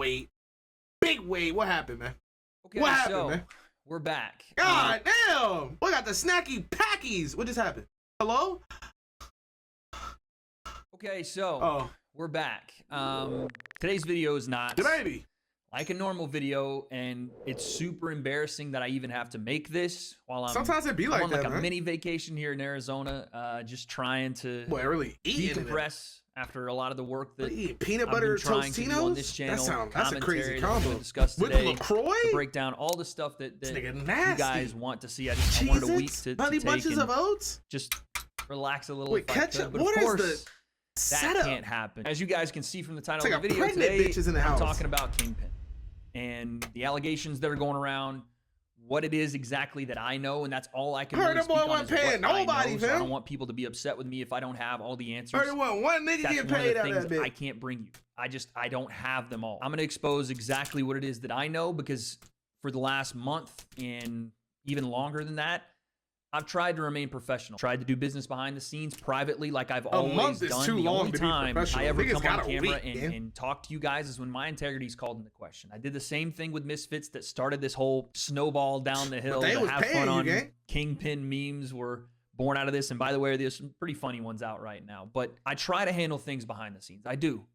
wait. Big wait. What happened, man? Okay, what happened, so man? We're back. God damn. We got the snacky packies. What just happened? Hello? Okay, so we're back. Today's video is not the baby like a normal video, and it's super embarrassing that I even have to make this while sometimes it be like on that, like man. a mini vacation here in Arizona, just trying to really decompress after a lot of the work that peanut butter Tostinos on this channel. That's a crazy combo. Discuss today, with LaCroix, to break down all the stuff that you guys want to see. I wanted a week to honey take bunches of oats, just relax a little. Wait, ketchup. But what of course, is the setup? that can't happen. As you guys can see from the title like of the video today, bitches in the house. I'm talking about Kingpyn and the allegations that are going around. What it is exactly that I know, and that's all I can really speak on is what I know. So I don't want people to be upset with me if I don't have all the answers. One nigga get paid out of that bitch. I can't bring you. I don't have them all. I'm gonna expose exactly what it is that I know, because for the last month and even longer than that, I've tried to remain professional. Tried to do business behind the scenes privately, like I've always done. The only time I ever come on camera and talk to you guys is when my integrity is called into question. I did the same thing with Misfits that started this whole snowball down the hill. To have fun on Kingpyn memes were born out of this. And by the way, there's some pretty funny ones out right now. But I try to handle things behind the scenes. I do.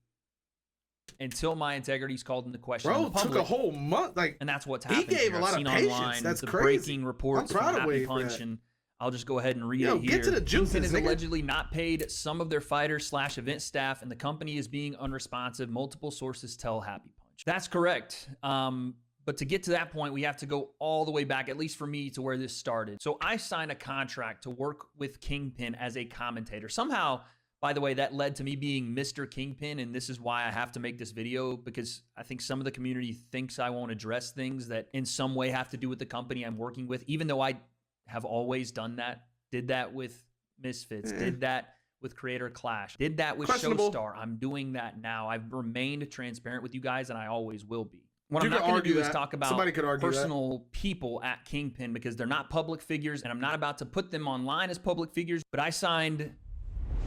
Until my integrity is called into question. Bro, took a whole month. And that's what's happened. He gave a lot of patience. Online, that's the crazy. Breaking reports from Happy Punch, and I'll just go ahead and read it here. Get to the juices, Kingpyn has allegedly not paid some of their fighters/event staff, and the company is being unresponsive. Multiple sources tell Happy Punch. That's correct. But to get to that point, we have to go all the way back, at least for me, to where this started. So I signed a contract to work with Kingpyn as a commentator. Somehow, by the way, that led to me being Mr. Kingpyn, and this is why I have to make this video, because I think some of the community thinks I won't address things that in some way have to do with the company I'm working with, even though I have always done that. Did that with Misfits, did that with Creator Clash, did that with Showstar. I'm doing that now. I've remained transparent with you guys, and I always will be. What I'm not going to do is talk about personal people at Kingpyn, because they're not public figures, and I'm not about to put them online as public figures, but I signed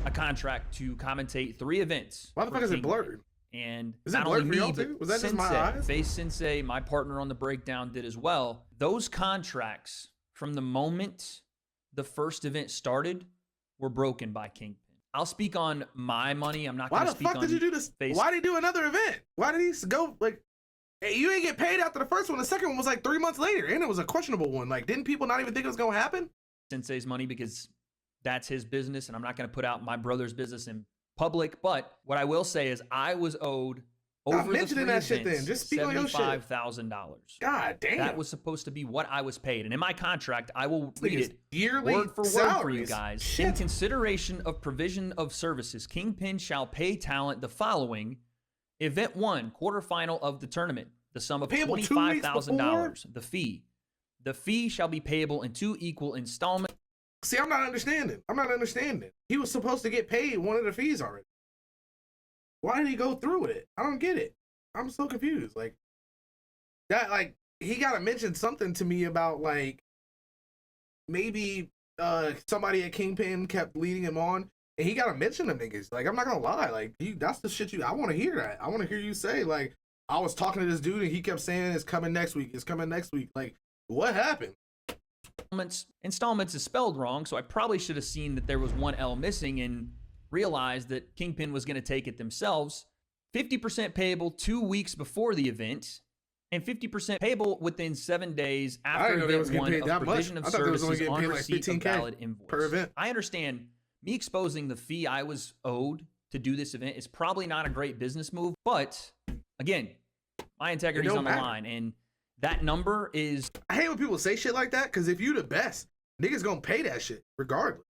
a contract to commentate 3 events. Why the fuck is it blurred? And not only me, but was that just my eyes? Face Sensei, my partner on the breakdown, did as well. Those contracts, from the moment the first event started, were broken by Kingpyn. I'll speak on my money. I'm not going to speak on... Why the fuck did you do this? Why did he do another event? Why did he go, like... Hey, you ain't get paid after the first one. The second one was like 3 months later, and it was a questionable one. Like, didn't people not even think it was going to happen? Sensei's money, because that's his business, and I'm not going to put out my brother's business in public. But what I will say is I was owed over the 3 events, just speak on your shit. $75,000. God damn. That was supposed to be what I was paid. And in my contract, I will read it yearly word for word for you guys. Shit. In consideration of provision of services, Kingpyn shall pay talent the following. Event 1, quarterfinal of the tournament, the sum of $25,000. The fee. The fee shall be payable in 2 equal installments. See, I'm not understanding. He was supposed to get paid one of the fees already. Why did he go through with it? I don't get it. I'm so confused. Like, that, like, he got to mention something to me about, like, maybe somebody at Kingpyn kept leading him on, and he got to mention them niggas. Like, I'm not going to lie. Like, that's the shit I want to hear that. I want to hear you say, like, I was talking to this dude, and he kept saying it's coming next week. It's coming next week. Like, what happened? Installments is spelled wrong, so I probably should have seen that there was one L missing and realized that Kingpyn was going to take it themselves. 50% payable 2 weeks before the event, and 50% payable within 7 days after event 1 of provision of services on receipt of valid invoice. Per event. I understand me exposing the fee I was owed to do this event is probably not a great business move, but again, my integrity is on the line, and that number is... I hate when people say shit like that, because if you the best, niggas gonna pay that shit regardless.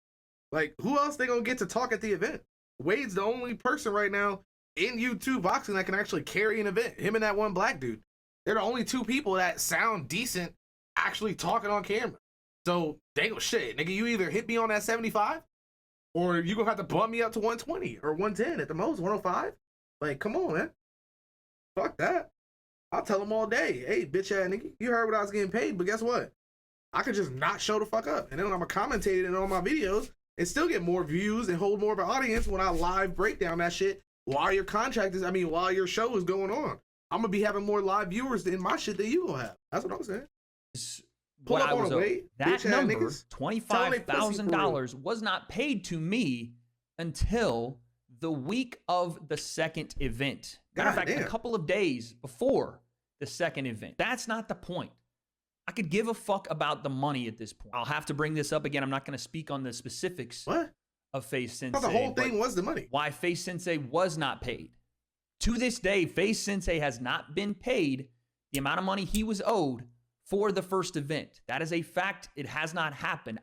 Like, who else they gonna get to talk at the event? Wade's the only person right now in YouTube boxing that can actually carry an event. Him and that one black dude. They're the only 2 people that sound decent actually talking on camera. So, they go, shit, nigga, you either hit me on that 75, or you gonna have to bump me up to 120 or 110 at the most, 105. Like, come on, man. Fuck that. I'll tell them all day, hey, bitch ass nigga, you heard what I was getting paid, but guess what? I could just not show the fuck up. And then I'm gonna commentate it in all my videos and still get more views and hold more of an audience when I live break down that shit while your contract is, while your show is going on. I'm gonna be having more live viewers in my shit than you gonna have. That's what I'm saying. Pull What up I was on a owed. weight. That number, niggas. $25,000, was not paid to me until the week of the second event. Matter of fact, a couple of days before the second event. That's not the point. I could give a fuck about the money at this point. I'll have to bring this up again. I'm not going to speak on the specifics of Face Sensei. The whole thing was the money. Why Face Sensei was not paid. To this day, Face Sensei has not been paid the amount of money he was owed for the first event. That is a fact. It has not happened.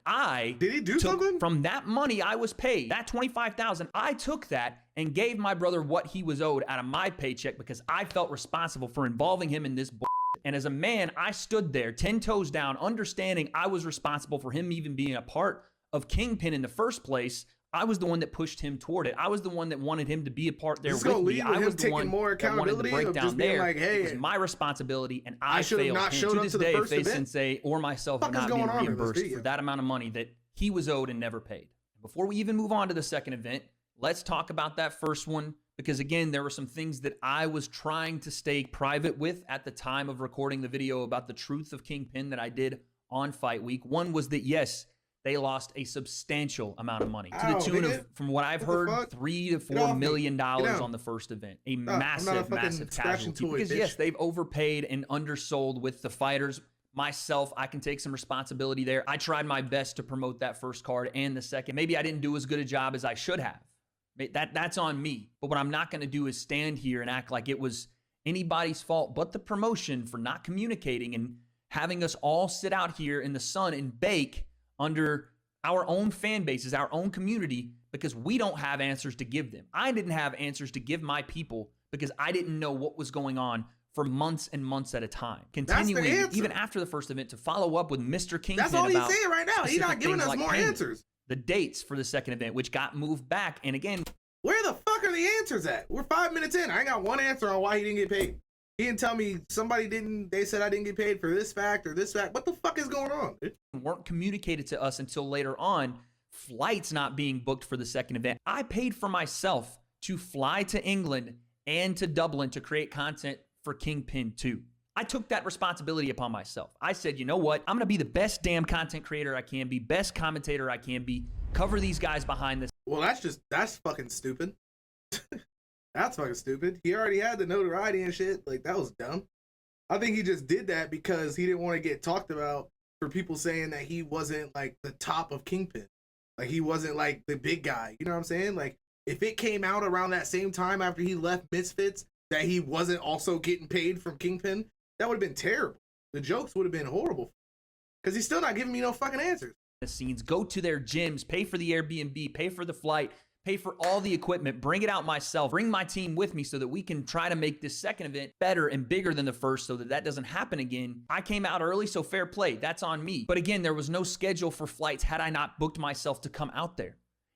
Did he do something? From that money I was paid, that $25,000, I took that and gave my brother what he was owed out of my paycheck because I felt responsible for involving him in this bullshit. And as a man, I stood there 10 toes down, understanding I was responsible for him even being a part of Kingpyn in the first place. I was the one that pushed him toward it. I was the one that wanted him to be a part there with me. I was the one that wanted to break down there. Like, hey, it was my responsibility, and I failed not him. To this day, Face Sensei or myself have not been reimbursed for that amount of money that he was owed and never paid. Before we even move on to the second event, let's talk about that first one, because again, there were some things that I was trying to stay private with at the time of recording the video about the truth of Kingpyn that I did on Fight Week. One was that, yes, they lost a substantial amount of money to the tune of, from what I've heard, $3 to $4 million on the first event. A massive casualty. Because yes, they've overpaid and undersold with the fighters. Myself, I can take some responsibility there. I tried my best to promote that first card and the second. Maybe I didn't do as good a job as I should have. That's on me. But what I'm not going to do is stand here and act like it was anybody's fault but the promotion for not communicating and having us all sit out here in the sun and bake under our own fan bases, our own community, because we don't have answers to give them. I didn't have answers to give my people because I didn't know what was going on for months and months at a time. Continuing, even after the first event, to follow up with Mr. Kingpyn. That's all he's saying right now. He's not giving us more answers. The dates for the second event, which got moved back. And again, where the fuck are the answers at? We're 5 minutes in. I ain't got one answer on why he didn't get paid. He didn't tell me they said I didn't get paid for this fact or this fact. What the fuck is going on? Weren't communicated to us until later on. Flights not being booked for the second event. I paid for myself to fly to England and to Dublin to create content for Kingpyn 2. I took that responsibility upon myself. I said, you know what? I'm going to be the best damn content creator I can be, best commentator I can be, cover these guys behind this. Well, that's fucking stupid. That's fucking stupid. He already had the notoriety and shit. Like, that was dumb. I think he just did that because he didn't want to get talked about for people saying that he wasn't, like, the top of Kingpyn. Like, he wasn't, like, the big guy. You know what I'm saying? Like, if it came out around that same time after he left Misfits that he wasn't also getting paid from Kingpyn, that would have been terrible. The jokes would have been horrible. Because he's still not giving me no fucking answers. The scenes, go to their gyms, pay for the Airbnb, pay for the flight, pay for all the equipment, bring it out myself, bring my team with me so that we can try to make this second event better and bigger than the first so that that doesn't happen again. I came out early, so fair play. That's on me. But again, there was no schedule for flights had I not booked myself to come out there.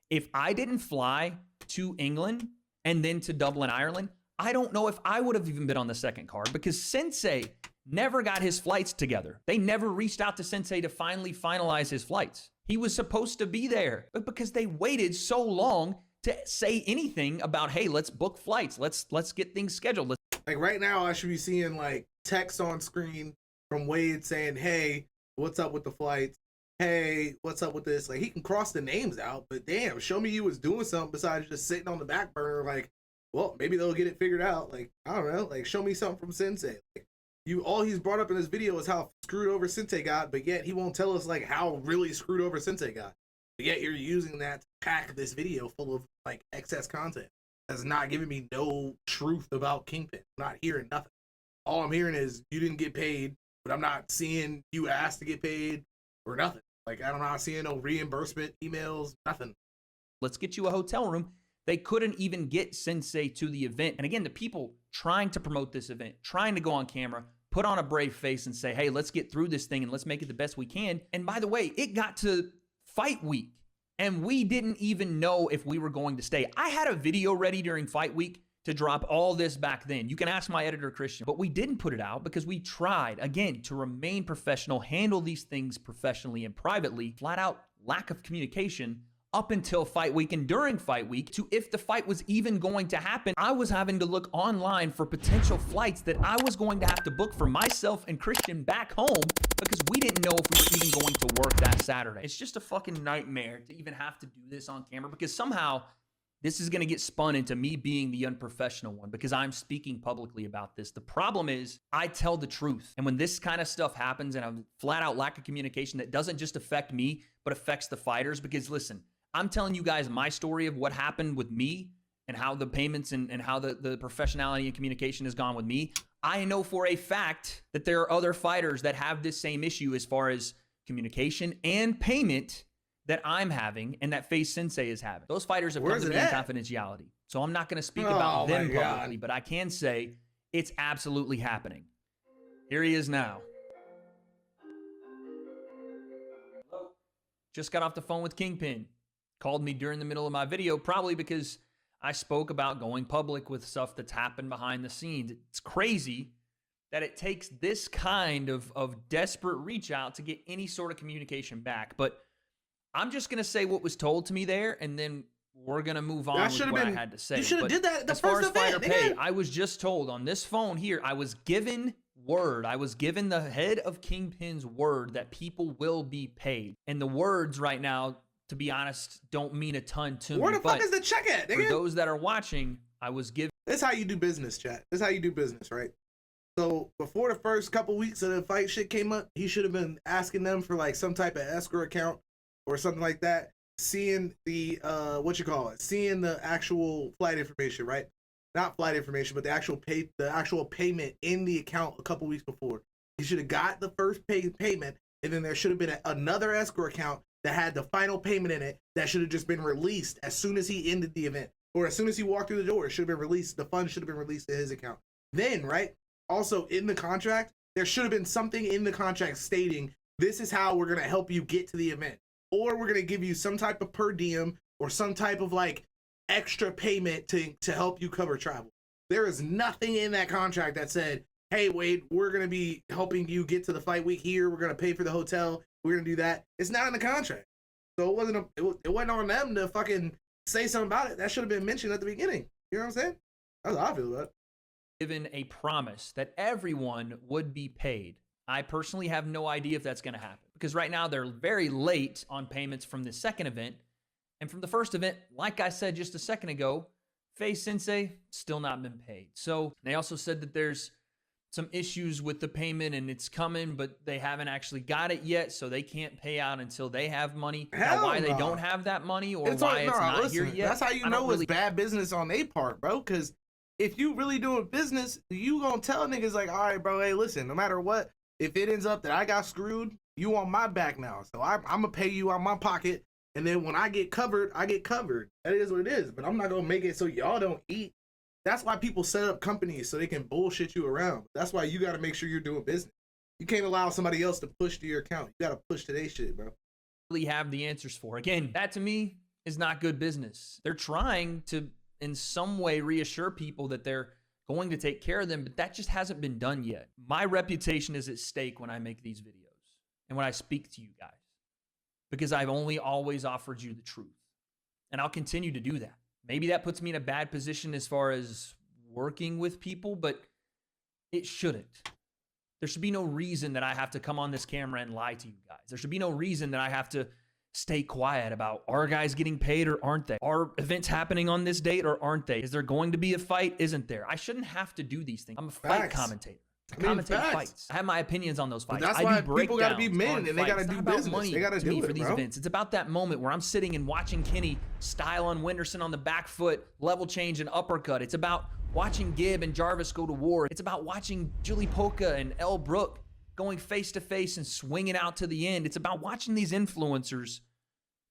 If I didn't fly to England and then to Dublin, Ireland, I don't know if I would have even been on the second card because Sensei never got his flights together. They never reached out to Sensei to finally finalize his flights. He was supposed to be there, but because they waited so long to say anything about, hey, let's book flights. Let's get things scheduled. Like right now, I should be seeing like text on screen from Wade saying, hey, what's up with the flights? Hey, what's up with this? Like he can cross the names out, but damn, show me you was doing something besides just sitting on the back burner. Like, well, maybe they'll get it figured out. Like, I don't know. Like, show me something from Sensei. Like, all he's brought up in this video is how screwed over Sensei got, but yet he won't tell us like how really screwed over Sensei got. But yet you're using that to pack this video full of like excess content. That's not giving me no truth about Kingpyn. I'm not hearing nothing. All I'm hearing is you didn't get paid, but I'm not seeing you ask to get paid or nothing. Like I'm not seeing no reimbursement emails, nothing. Let's get you a hotel room. They couldn't even get Sensei to the event. And again, the people trying to promote this event, trying to go on camera, put on a brave face and say, hey, let's get through this thing and let's make it the best we can. And by the way, it got to Fight Week and we didn't even know if we were going to stay. I had a video ready during Fight Week to drop all this back then. You can ask my editor, Christian, but we didn't put it out because we tried, again, to remain professional, handle these things professionally and privately. Flat out lack of communication up until fight week and during fight week to if the fight was even going to happen. I was having to look online for potential flights that I was going to have to book for myself and Christian back home because we didn't know if we were even going to work that Saturday. It's just a fucking nightmare to even have to do this on camera because somehow this is going to get spun into me being the unprofessional one because I'm speaking publicly about this. The problem is I tell the truth. And when this kind of stuff happens and a flat out lack of communication that doesn't just affect me, but affects the fighters, because listen, I'm telling you guys my story of what happened with me and how the payments and how the professionality and communication has gone with me. I know for a fact that there are other fighters that have this same issue as far as communication and payment that I'm having and that Face Sensei is having. Those fighters have come to me in confidentiality. So I'm not going to speak about them publicly, but I can say it's absolutely happening. Here he is now. Hello. Just got off the phone with Kingpyn. Called me during the middle of my video, probably because I spoke about going public with stuff that's happened behind the scenes. It's crazy that it takes this kind of desperate reach out to get any sort of communication back. But I'm just going to say what was told to me there, and then we're going to move on with what I had to say. You should have did that the as far first as fighter event, pay, I was just told on this phone here, I was given word. I was given the head of Kingpyn's word that people will be paid. And the words right now, to be honest, don't mean a ton to me. Where the fuck is the check at, nigga? For those that are watching, I was given... This is how you do business, chat. This is how you do business, right? So before the first couple weeks of the fight shit came up, he should have been asking them for like some type of escrow account or something like that, seeing the seeing the actual flight information, right? Not flight information, but the actual payment in the account a couple weeks before. He should have got the first payment, and then there should have been another escrow account that had the final payment in it that should have just been released as soon as he ended the event, or as soon as he walked through the door. It should have been released. The funds should have been released to his account. Then, right? Also in the contract, there should have been something in the contract stating this is how we're gonna help you get to the event. Or we're going to give you some type of per diem or some type of like extra payment to help you cover travel. There is nothing in that contract that said, hey, Wade, we're going to be helping you get to the fight week here. We're going to pay for the hotel. We're going to do that. It's not in the contract. So it wasn't on them to fucking say something about it. That should have been mentioned at the beginning. You know what I'm saying? That's how I feel about it. Given a promise that everyone would be paid. I personally have no idea if that's going to happen because right now they're very late on payments from the second event. And from the first event, like I said just a second ago, Face Sensei still not been paid. So they also said that there's some issues with the payment and it's coming, but they haven't actually got it yet. So they can't pay out until they have money. Now, why they don't have that money or it's not here yet. That's how you know it's bad business on their part, bro. Because if you really doing business, you gonna tell niggas like, all right, bro, hey, listen, no matter what, if it ends up that I got screwed, you on my back now. So I'm going to pay you out my pocket. And then when I get covered, I get covered. That is what it is. But I'm not going to make it so y'all don't eat. That's why people set up companies so they can bullshit you around. That's why you got to make sure you're doing business. You can't allow somebody else to push to your account. You got to push to their shit, bro. Really have the answers for. Again, that to me is not good business. They're trying to in some way reassure people that they're going to take care of them, but that just hasn't been done yet. My reputation is at stake when I make these videos and when I speak to you guys, because I've only always offered you the truth, and I'll continue to do that. Maybe that puts me in a bad position as far as working with people, but it shouldn't. There should be no reason that I have to come on this camera and lie to you guys. There should be no reason that I have to stay quiet about are guys getting paid or aren't they? Are events happening on this date or aren't they? Is there going to be a fight? Isn't there? I shouldn't have to do these things. I'm a fight commentator. I commentate fights. I have my opinions on those fights. That's why people got to be men and they got to do business. They got to do it for these events. It's about that moment where I'm sitting and watching Kenny style on Wenderson on the back foot, level change and uppercut. It's about watching Gibb and Jarvis go to war. It's about watching Julie Polka and Elle Brooke going face to face and swinging out to the end. It's about watching these influencers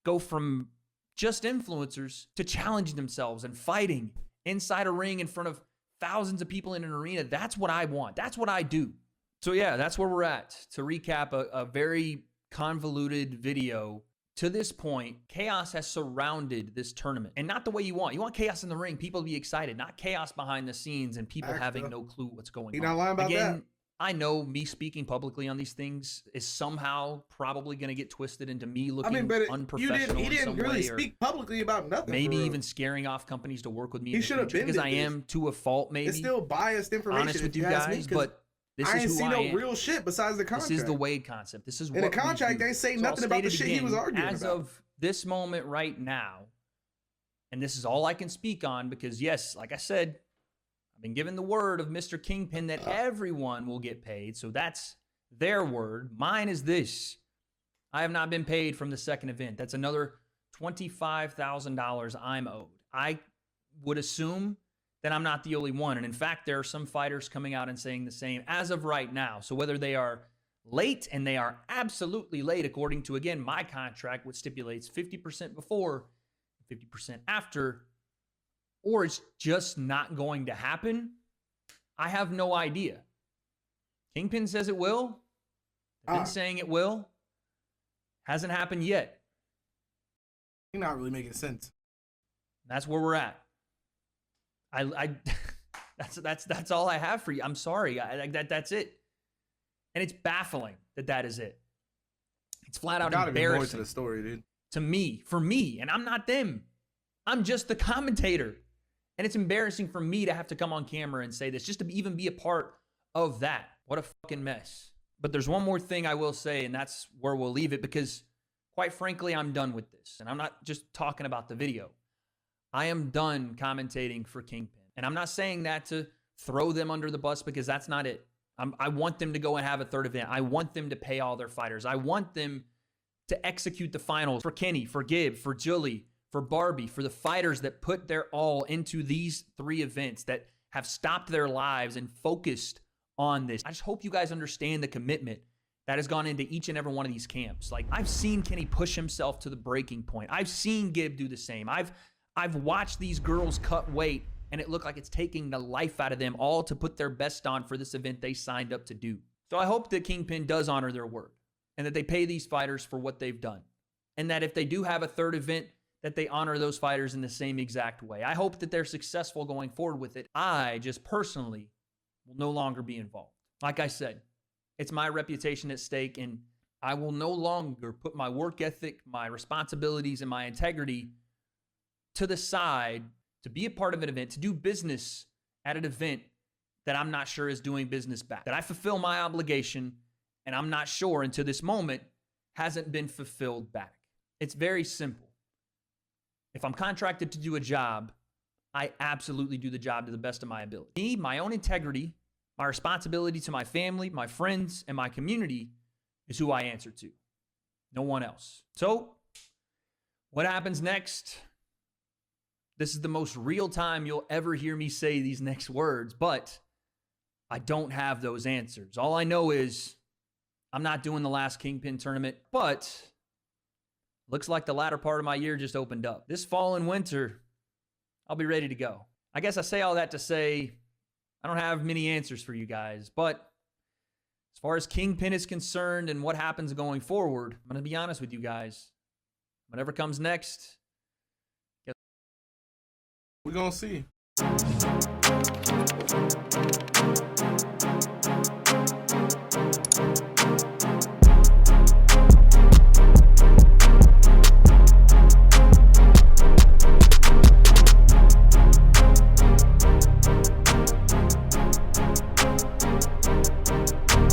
go from just influencers to challenging themselves and fighting inside a ring in front of thousands of people in an arena. That's what I want. That's what I do. So yeah, that's where we're at. To recap a very convoluted video, to this point, chaos has surrounded this tournament. And not the way you want. You want chaos in the ring, people to be excited, not chaos behind the scenes and people having no clue what's going on. You're not lying about that. I know me speaking publicly on these things is somehow probably going to get twisted into me looking unprofessional. He didn't really speak publicly about nothing. Maybe even scaring off companies to work with me. He should have been because I am to a fault. Maybe it's still biased information. Honest with you guys, but this I is ain't who see I no am. real shit besides the contract. This is the Wade concept. This is in the contract. They say nothing about the shit he was arguing as about. of this moment right now, and this is all I can speak on because yes, like I said, I've been given the word of Mr. Kingpyn that everyone will get paid. So that's their word. Mine is this. I have not been paid from the second event. That's another $25,000 I'm owed. I would assume that I'm not the only one. And in fact, there are some fighters coming out and saying the same as of right now. So whether they are late, and they are absolutely late according to, again, my contract, which stipulates 50% before, 50% after, or it's just not going to happen, I have no idea. Kingpyn says it will. I've been saying it will. Hasn't happened yet. You're not really making sense. That's where we're at. That's all I have for you. I'm sorry. That's it. And it's baffling that is it. It's flat out embarrassing. Gotta be more to the story, dude. To me, for me, and I'm not them. I'm just the commentator. And it's embarrassing for me to have to come on camera and say this, just to even be a part of that. What a fucking mess. But there's one more thing I will say, and that's where we'll leave it, because quite frankly, I'm done with this. And I'm not just talking about the video. I am done commentating for Kingpyn. And I'm not saying that to throw them under the bus, because that's not it. I want them to go and have a third event. I want them to pay all their fighters. I want them to execute the finals for Kenny, for Gib, for Julie, for Barbie, for the fighters that put their all into these 3 events, that have stopped their lives and focused on this. I just hope you guys understand the commitment that has gone into each and every one of these camps. Like, I've seen Kenny push himself to the breaking point. I've seen Gib do the same. I've watched these girls cut weight, and it looked like it's taking the life out of them all to put their best on for this event they signed up to do. So I hope that Kingpyn does honor their word, and that they pay these fighters for what they've done. And that if they do have a third event, that they honor those fighters in the same exact way. I hope that they're successful going forward with it. I just personally will no longer be involved. Like I said, it's my reputation at stake, and I will no longer put my work ethic, my responsibilities, and my integrity to the side to be a part of an event, to do business at an event that I'm not sure is doing business back. That I fulfill my obligation, and I'm not sure until this moment hasn't been fulfilled back. It's very simple. If I'm contracted to do a job, I absolutely do the job to the best of my ability. Me, my own integrity, my responsibility to my family, my friends, and my community is who I answer to. No one else. So, what happens next? This is the most real time you'll ever hear me say these next words, but I don't have those answers. All I know is I'm not doing the last Kingpyn tournament, but looks like the latter part of my year just opened up. This fall and winter, I'll be ready to go. I guess I say all that to say I don't have many answers for you guys, but as far as Kingpyn is concerned and what happens going forward, I'm going to be honest with you guys. Whatever comes next, we're going to see.